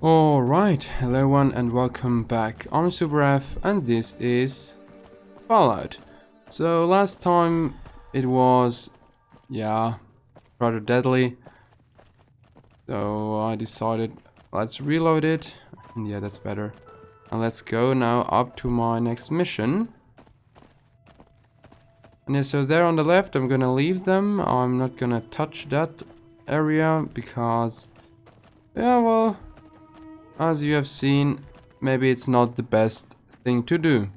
Alright, hello everyone and welcome back. I'm Super F and this is Fallout. So last time it was, rather deadly. So I decided let's reload it. And yeah, that's better. And let's go now up to my next mission. And yeah, so there on the left I'm gonna leave them. I'm not gonna touch that area because, as you have seen, maybe it's not the best thing to do.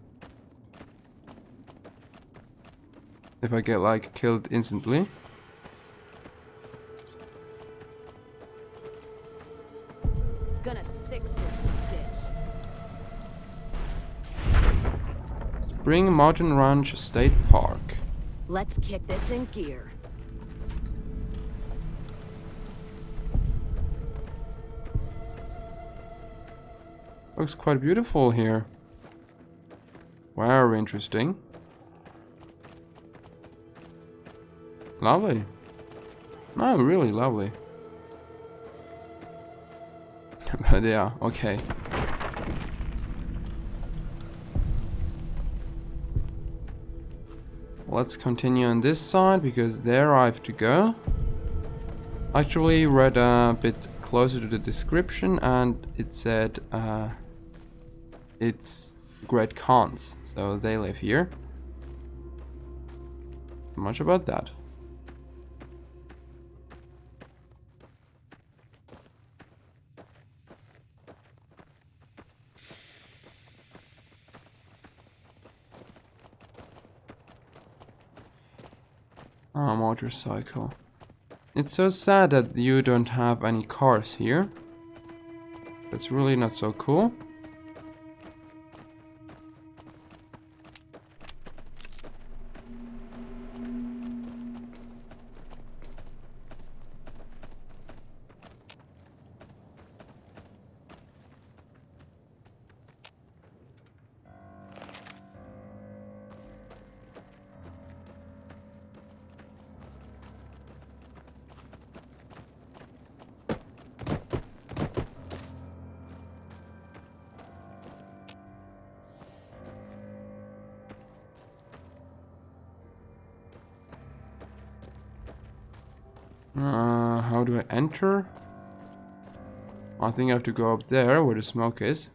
If I get like killed instantly. Gonna six this bitch. Spring Mountain Ranch State Park. Let's kick this in gear. Looks quite beautiful here. Very interesting. Lovely. Oh, really lovely. But yeah, okay. Let's continue on this side because there I have to go. Actually read a bit closer to the description and it said it's Great Khans, so they live here. Much about that. Ah, motorcycle. It's so sad that you don't have any cars here. That's really not so cool. How do I enter? I think I have to go up there where the smoke is.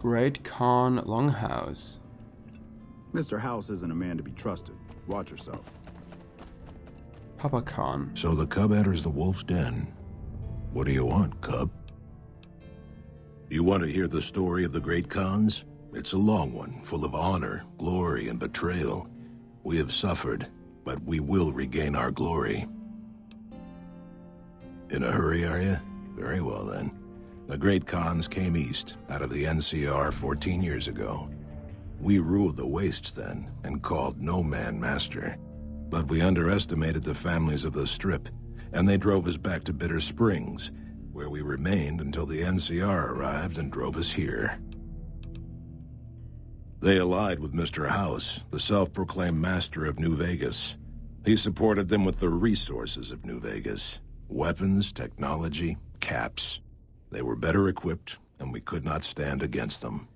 Great Khan Longhouse. Mr. House isn't a man to be trusted. Watch yourself. Papa Khan. So the cub enters the wolf's den. What do you want, cub? You want to hear the story of the Great Khans? It's a long one, full of honor, glory, and betrayal. We have suffered, but we will regain our glory. In a hurry, are you? Very well, then. The Great Khans came east, out of the NCR 14 years ago. We ruled the wastes then, and called no man master. But we underestimated the families of the Strip, and they drove us back to Bitter Springs, where we remained until the NCR arrived and drove us here. They allied with Mr. House, the self-proclaimed master of New Vegas. He supported them with the resources of New Vegas. Weapons, technology, caps. They were better equipped, and we could not stand against them.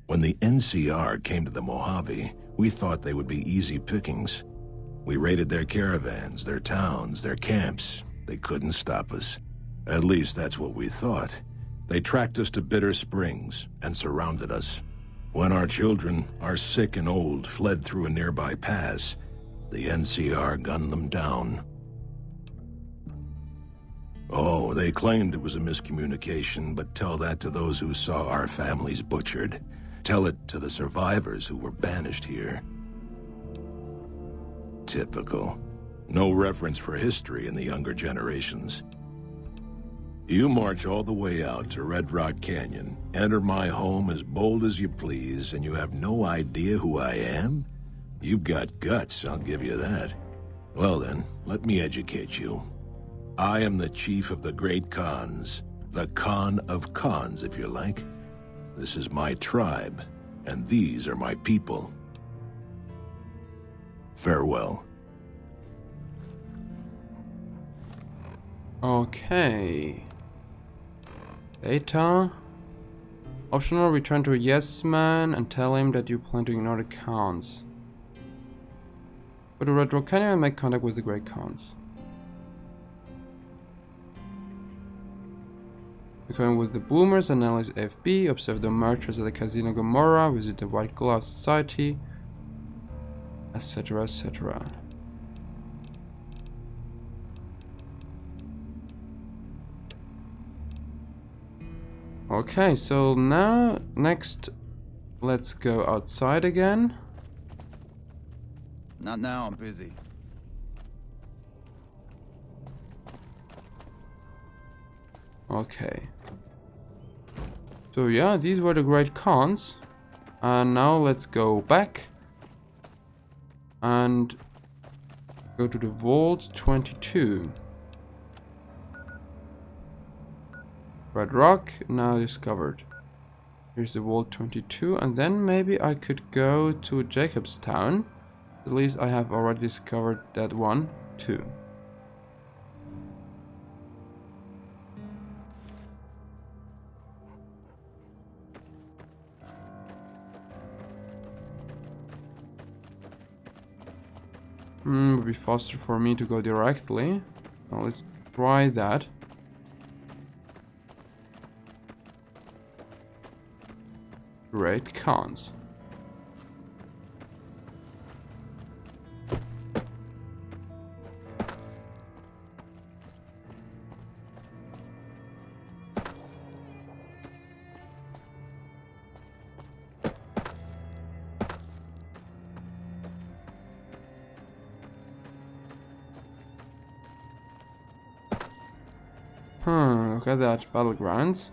When the NCR came to the Mojave, we thought they would be easy pickings. We raided their caravans, their towns, their camps. They couldn't stop us. At least that's what we thought. They tracked us to Bitter Springs and surrounded us. When our children, our sick and old, fled through a nearby pass, the NCR gunned them down. Oh, they claimed it was a miscommunication, but tell that to those who saw our families butchered. Tell it to the survivors who were banished here. Typical. No reverence for history in the younger generations. You march all the way out to Red Rock Canyon, enter my home as bold as you please, and you have no idea who I am? You've got guts, I'll give you that. Well then, let me educate you. I am the chief of the Great Khans. The Khan of Khans, if you like. This is my tribe, and these are my people. Farewell. Okay. Data. Optional, return to a yes man and tell him that you plan to ignore the Khans. Go to Red Rock Canyon and make contact with the Great Khans. Become with the Boomers, analyze FB, observe the marchers at the Casino Gomorrah, visit the White Glove Society, etc, etc. Okay, so now, next, let's go outside again. Not now, I'm busy. Okay. So yeah, these were the Great Khans. And now let's go back. And go to the Vault 22. Red Rock, now discovered. Here's the Vault 22, and then maybe I could go to Jacobstown. At least I have already discovered that one too. Would be faster for me to go directly. Now let's try that. Great Khans. Look at that, battlegrounds.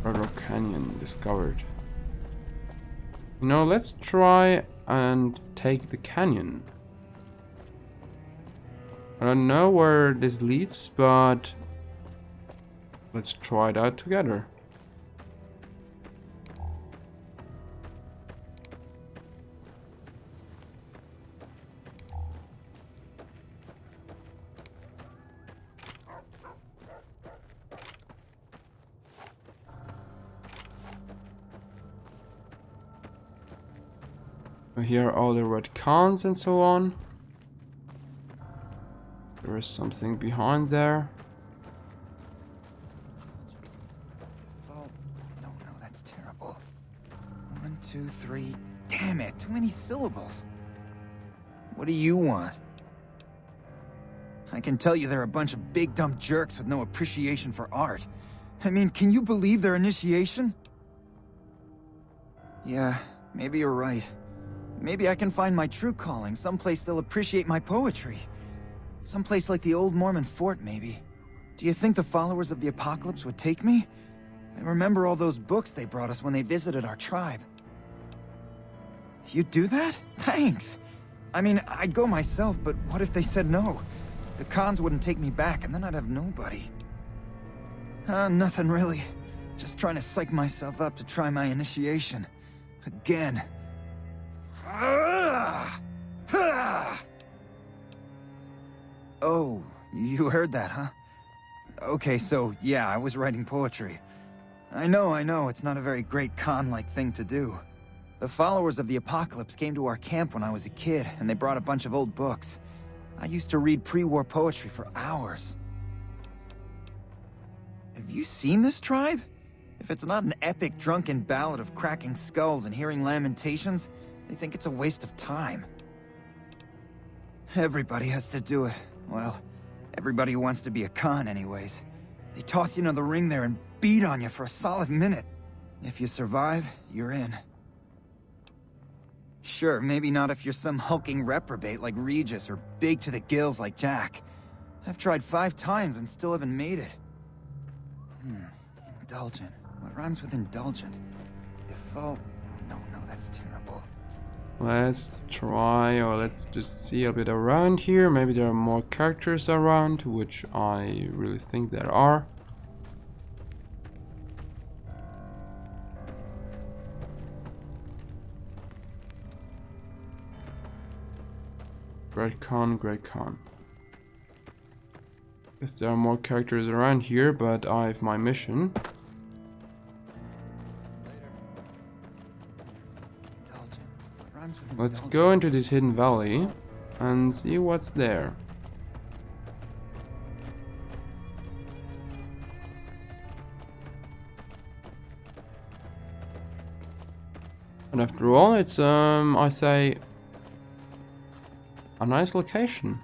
Red Rock Canyon discovered. You know, let's try and take the canyon. I don't know where this leads, but let's try it out together. Here are all the Red Khans and so on. There is something behind there. Oh, no, that's terrible. 1, 2, 3. Damn it, too many syllables. What do you want? I can tell you they're a bunch of big dumb jerks with no appreciation for art. I mean, can you believe their initiation? Yeah, maybe you're right. Maybe I can find my true calling, someplace they'll appreciate my poetry. Someplace like the old Mormon fort, maybe. Do you think the followers of the Apocalypse would take me? I remember all those books they brought us when they visited our tribe. You'd do that? Thanks! I mean, I'd go myself, but what if they said no? The Khans wouldn't take me back, and then I'd have nobody. Nothing really. Just trying to psych myself up to try my initiation. Again. Oh, you heard that, huh? Okay, so, yeah, I was writing poetry. I know, it's not a very great Khan-like thing to do. The followers of the Apocalypse came to our camp when I was a kid, and they brought a bunch of old books. I used to read pre-war poetry for hours. Have you seen this tribe? If it's not an epic drunken ballad of cracking skulls and hearing lamentations, they think it's a waste of time. Everybody has to do it. Well, Everybody who wants to be a con anyways. They toss you into the ring there and beat on you for a solid minute. If you survive, you're in. Sure, maybe not if you're some hulking reprobate like Regis or big to the gills like Jack. I've tried 5 times and still haven't made it. Indulgent. What rhymes with indulgent? No, that's terrible. Let's try, or let's just see a bit around here. Maybe there are more characters around, which I really think there are. Great Khan. Guess there are more characters around here, but I have my mission. Let's go into this hidden valley and see what's there. And after all, it's I say, a nice location.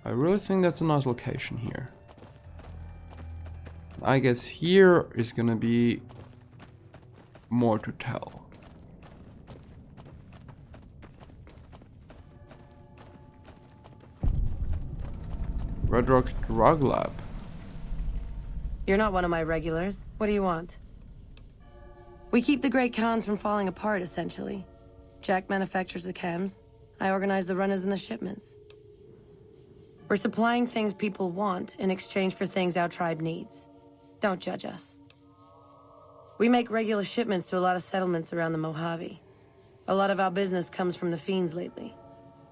I really think that's a nice location here. I guess here is gonna be more to tell. Red Rock Drug Lab. You're not one of my regulars. What do you want? We keep the Great Khans from falling apart, essentially. Jack manufactures the chems. I organize the runners and the shipments. We're supplying things people want in exchange for things our tribe needs. Don't judge us. We make regular shipments to a lot of settlements around the Mojave. A lot of our business comes from the Fiends lately.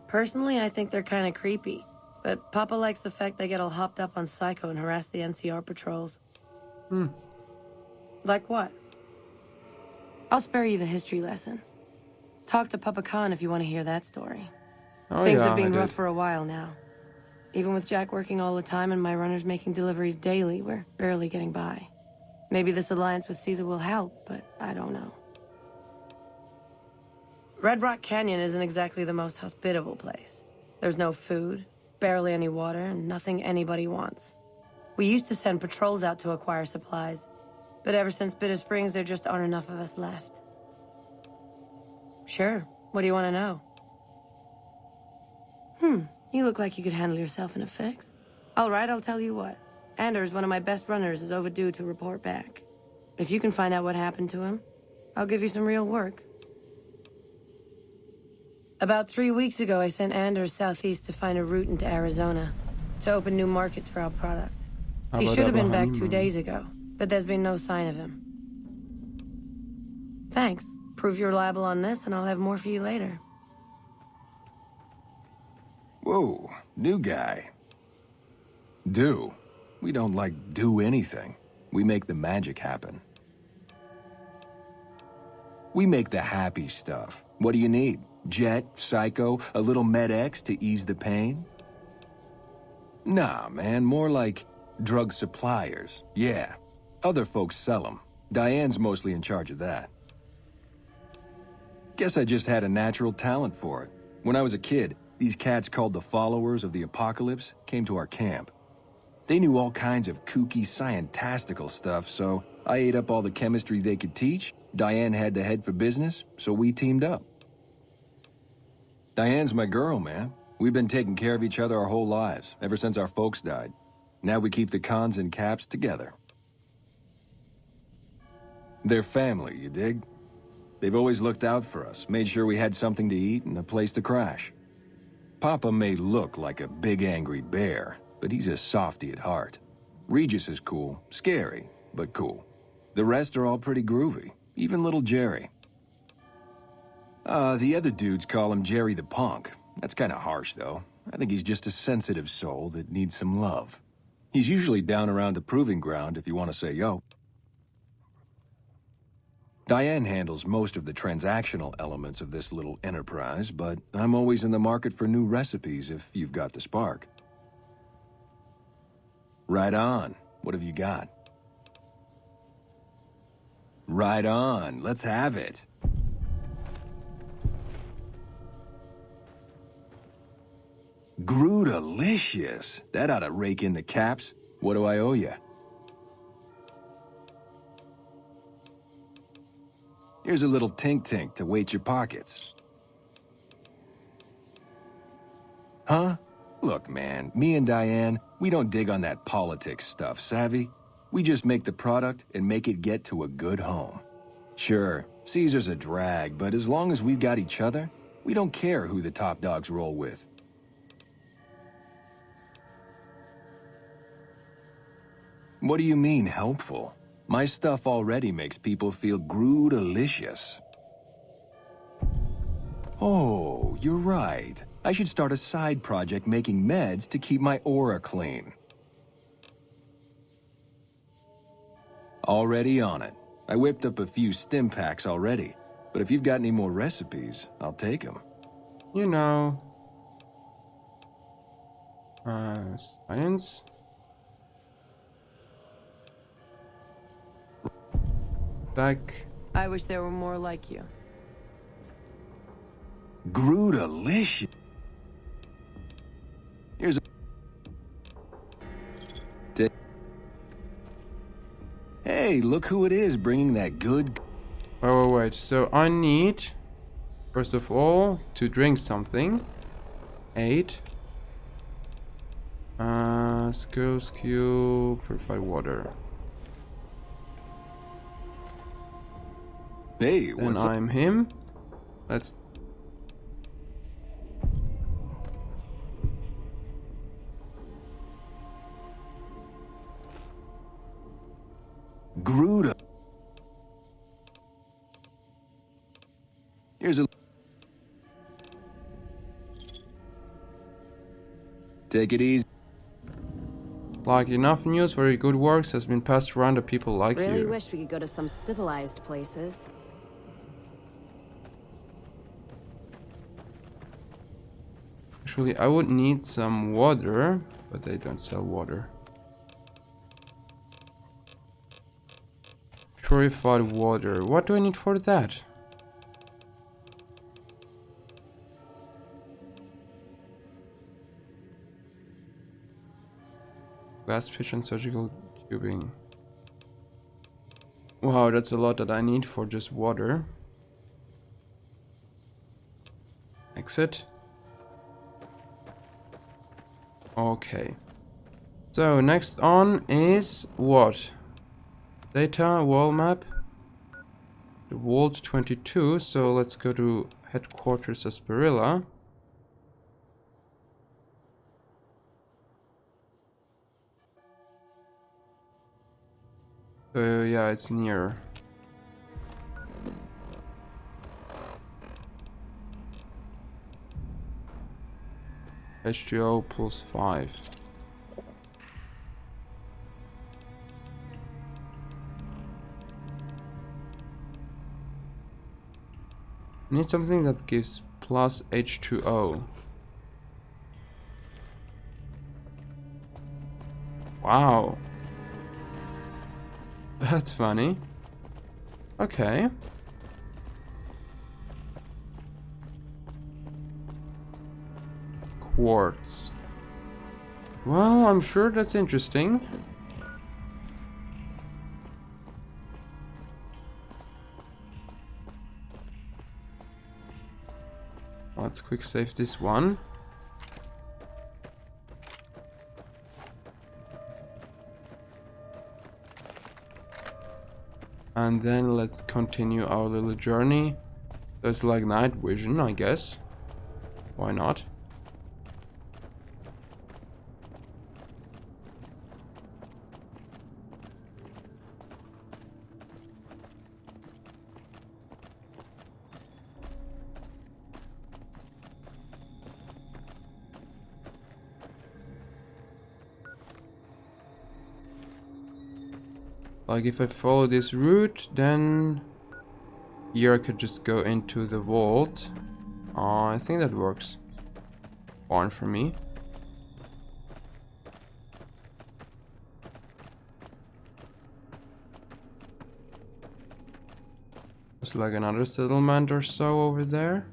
Personally, I think they're kind of creepy. But Papa likes the fact they get all hopped up on Psycho and harass the NCR patrols. Like what? I'll spare you the history lesson. Talk to Papa Khan if you want to hear that story. Things have been rough for a while now. Even with Jack working all the time and my runners making deliveries daily, we're barely getting by. Maybe this alliance with Caesar will help, but I don't know. Red Rock Canyon isn't exactly the most hospitable place. There's no food, barely any water, and nothing anybody wants. We used to send patrols out to acquire supplies, but ever since Bitter Springs, there just aren't enough of us left. Sure, what do you want to know? You look like you could handle yourself in a fix. All right, I'll tell you what. Anders, one of my best runners, is overdue to report back. If you can find out what happened to him, I'll give you some real work. About 3 weeks ago, I sent Anders southeast to find a route into Arizona, to open new markets for our product. He should have been back 2 days ago, but there's been no sign of him. Thanks. Prove you're reliable on this, and I'll have more for you later. Whoa, new guy. Do. We don't, do anything. We make the magic happen. We make the happy stuff. What do you need? Jet, Psycho, a little Med-X to ease the pain? Nah, man, more like drug suppliers. Yeah. Other folks sell them. Diane's mostly in charge of that. Guess I just had a natural talent for it. When I was a kid, these cats called the Followers of the Apocalypse came to our camp. They knew all kinds of kooky, scientistical stuff, so I ate up all the chemistry they could teach. Diane had to head for business, so we teamed up. Diane's my girl, man. We've been taking care of each other our whole lives, ever since our folks died. Now we keep the Khans and Caps together. They're family, you dig? They've always looked out for us, made sure we had something to eat and a place to crash. Papa may look like a big angry bear, but he's a softy at heart. Regis is cool, scary, but cool. The rest are all pretty groovy, even little Jerry. The other dudes call him Jerry the Punk. That's kinda harsh, though. I think he's just a sensitive soul that needs some love. He's usually down around the proving ground if you want to say yo. Diane handles most of the transactional elements of this little enterprise, but I'm always in the market for new recipes if you've got the spark. Right on. What have you got? Right on. Let's have it. Grootalicious. That ought to rake in the caps. What do I owe you? Here's a little tink-tink to weight your pockets. Huh? Look, man, me and Diane, we don't dig on that politics stuff, savvy? We just make the product and make it get to a good home. Sure, Caesar's a drag, but as long as we've got each other, we don't care who the top dogs roll with. What do you mean, helpful? My stuff already makes people feel grootalicious. Oh, you're right. I should start a side project making meds to keep my aura clean. Already on it. I whipped up a few stim packs already, but if you've got any more recipes, I'll take them. You know. Science. Back. I wish there were more like you. Grootalicious. Here's a... Hey, look who it is bringing that good... Wait. So I need, first of all, to drink something. 8. Skills cube, purified water. Hey, Then what's up? I'm him. Let's... Gruda. Here's a... Take it easy. Like, enough news for your good works has been passed around to people like Really you. wish we could go to some civilized places. Actually, I would need some water, but they don't sell water. Purified water. What do I need for that? Glass pitch and surgical tubing. Wow, that's a lot that I need for just water. Exit. Okay. So next on is what? Data wall map. The Vault 22. So let's go to headquarters Asperilla. So yeah, it's near. H2O plus 5. I need something that gives plus H2O. Wow. That's funny. Okay. Quartz. Well, I'm sure that's interesting. Let's quick save this one. And then let's continue our little journey. There's like night vision, I guess. Why not? Like if I follow this route, then here I could just go into the vault. I think that works fine for me. There's like another settlement or so over there.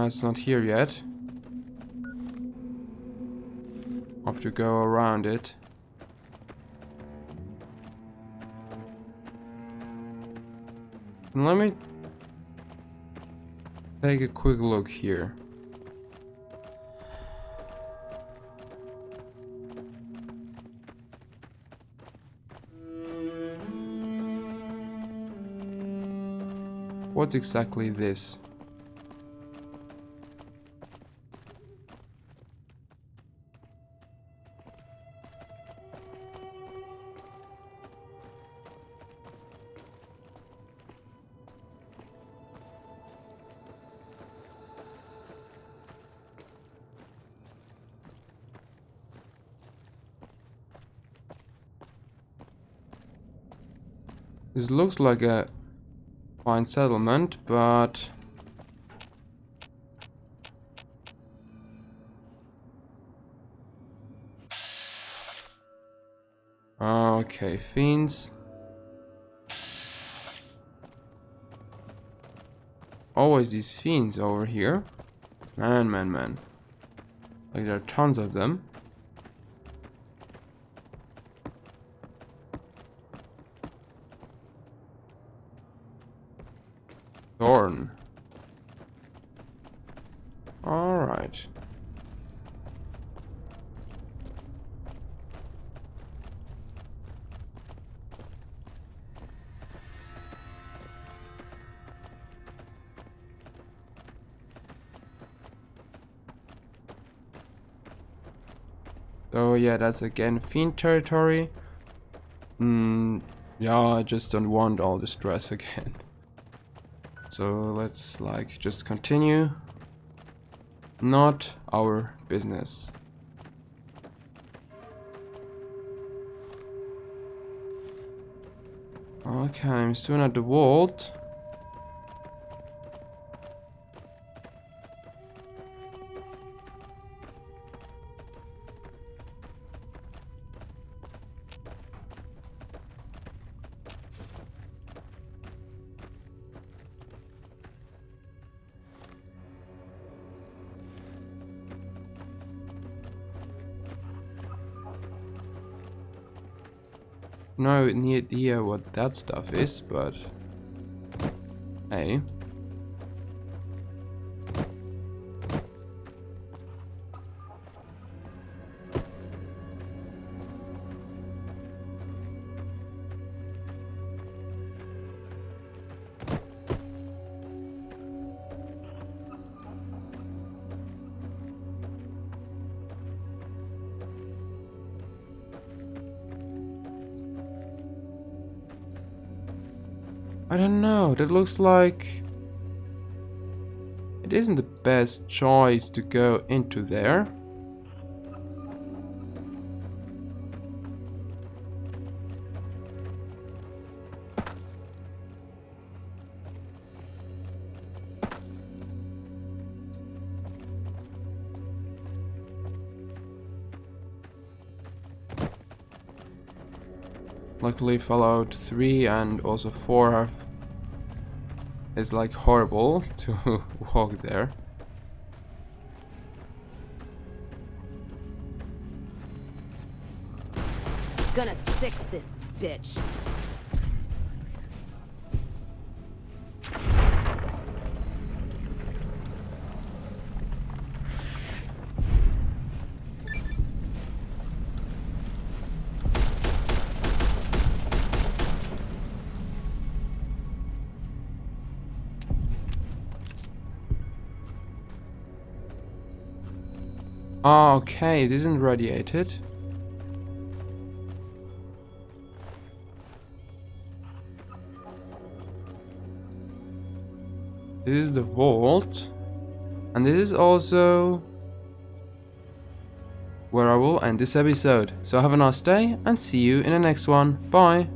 It's not here yet. Have to go around it. And let me take a quick look here. What's exactly this? This looks like a fine settlement, but okay, fiends. Always these fiends over here. Man. Like there are tons of them. Thorn. Alright. So yeah, that's again fiend territory. Yeah, I just don't want all the stress again. So let's like just continue. Not our business. Okay, I'm soon at the vault. No idea what that stuff is, but hey. I don't know, that looks like it isn't the best choice to go into there. Luckily Fallout 3 and also 4 is like horrible to walk there. Gonna six this bitch. Ah, okay, it isn't radiated. This is the vault. And this is also where I will end this episode. So have a nice day and see you in the next one. Bye!